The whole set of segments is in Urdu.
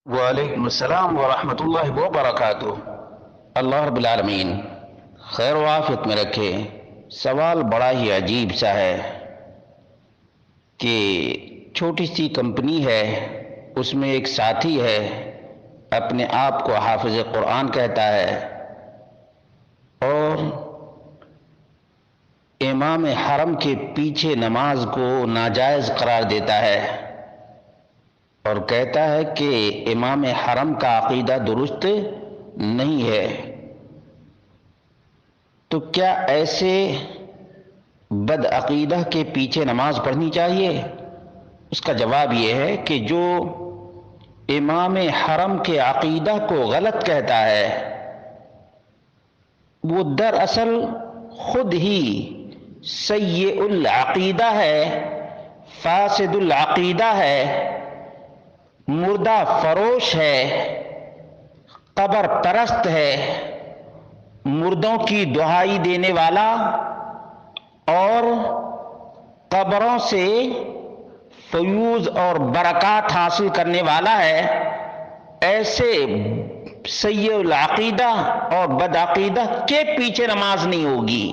وعلیکم السلام ورحمۃ اللہ وبرکاتہ۔ اللہ رب العالمین خیر و عافیت میں رکھے۔ سوال بڑا ہی عجیب سا ہے کہ چھوٹی سی کمپنی ہے، اس میں ایک ساتھی ہے، اپنے آپ کو حافظ قرآن کہتا ہے اور امام حرم کے پیچھے نماز کو ناجائز قرار دیتا ہے اور کہتا ہے کہ امام حرم کا عقیدہ درست نہیں ہے۔ تو کیا ایسے بد عقیدہ کے پیچھے نماز پڑھنی چاہیے؟ اس کا جواب یہ ہے کہ جو امام حرم کے عقیدہ کو غلط کہتا ہے وہ دراصل خود ہی سیء العقیدہ ہے، فاسد العقیدہ ہے، مردہ فروش ہے، قبر پرست ہے، مردوں کی دہائی دینے والا اور قبروں سے فیوز اور برکات حاصل کرنے والا ہے۔ ایسے سیء العقیدہ اور بد عقیدہ کے پیچھے نماز نہیں ہوگی۔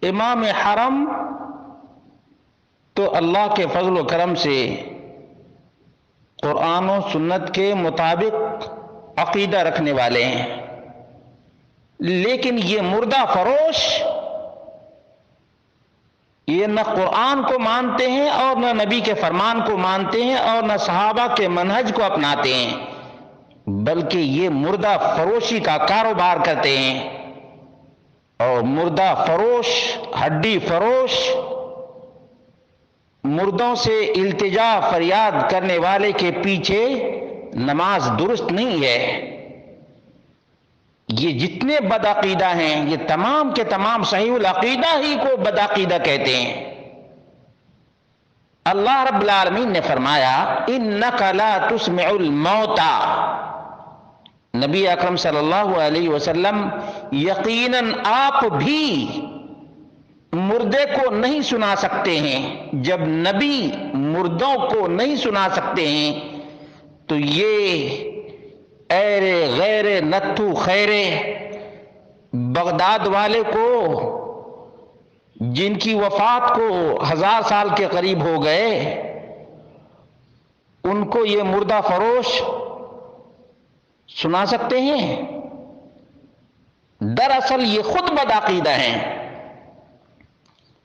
امام حرم تو اللہ کے فضل و کرم سے قرآن و سنت کے مطابق عقیدہ رکھنے والے ہیں، لیکن یہ مردہ فروش یہ نہ قرآن کو مانتے ہیں اور نہ نبی کے فرمان کو مانتے ہیں اور نہ صحابہ کے منہج کو اپناتے ہیں، بلکہ یہ مردہ فروشی کا کاروبار کرتے ہیں۔ اور مردہ فروش، ہڈی فروش، مردوں سے التجا فریاد کرنے والے کے پیچھے نماز درست نہیں ہے۔ یہ جتنے بدعقیدہ ہیں یہ تمام کے تمام صحیح العقیدہ ہی کو بدعقیدہ کہتے ہیں۔ اللہ رب العالمین نے فرمایا اِنَّكَ لَا تُسْمِعُ الْمَوْتَى، نبی اکرم صلی اللہ علیہ وسلم یقیناً آپ بھی مردے کو نہیں سنا سکتے ہیں۔ جب نبی مردوں کو نہیں سنا سکتے ہیں تو یہ ایرے غیر نتھو خیرے بغداد والے کو جن کی وفات کو 1000 سال کے قریب ہو گئے، ان کو یہ مردہ فروش سنا سکتے ہیں؟ دراصل یہ خود بدعقیدہ ہیں۔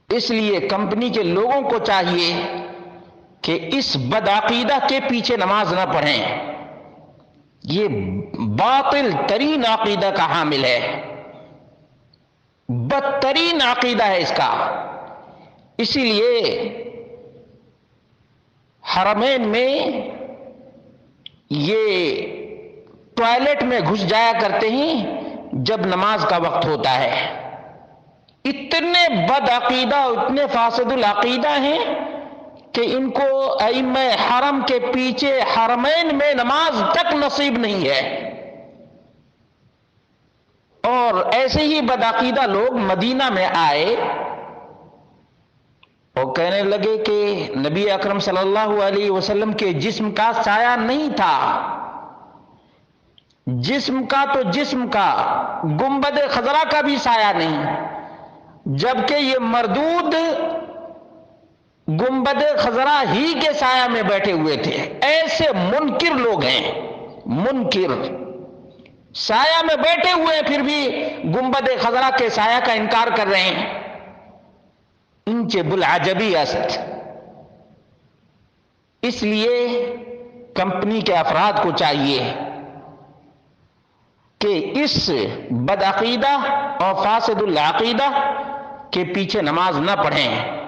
اس لیے کمپنی کے لوگوں کو چاہیے کہ اس بدعقیدہ کے پیچھے نماز نہ پڑھیں۔ یہ باطل ترین عقیدہ کا حامل ہے، بدترین عقیدہ ہے اس کا۔ اسی لیے حرمین میں یہ ٹوائلٹ میں گھس جایا کرتے ہیں جب نماز کا وقت ہوتا ہے۔ اتنے بد عقیدہ، اتنے فاسد العقیدہ ہیں کہ ان کو ائمہ حرم کے پیچھے حرمین میں نماز تک نصیب نہیں ہے۔ اور ایسے ہی بدعقیدہ لوگ مدینہ میں آئے اور کہنے لگے کہ نبی اکرم صلی اللہ علیہ وسلم کے جسم کا سایہ نہیں تھا، جسم کا تو جسم کا، گنبد خضرا کا بھی سایہ نہیں، جبکہ یہ مردود گنبد خضرا ہی کے سایہ میں بیٹھے ہوئے تھے۔ ایسے منکر لوگ ہیں، منکر، سایہ میں بیٹھے ہوئے ہیں پھر بھی گنبد خضرا کے سایہ کا انکار کر رہے ہیں۔ انچ بلعجبی است۔ اس لیے کمپنی کے افراد کو چاہیے کہ اس بدعقیدہ اور فاسد العقیدہ کے پیچھے نماز نہ پڑھیں۔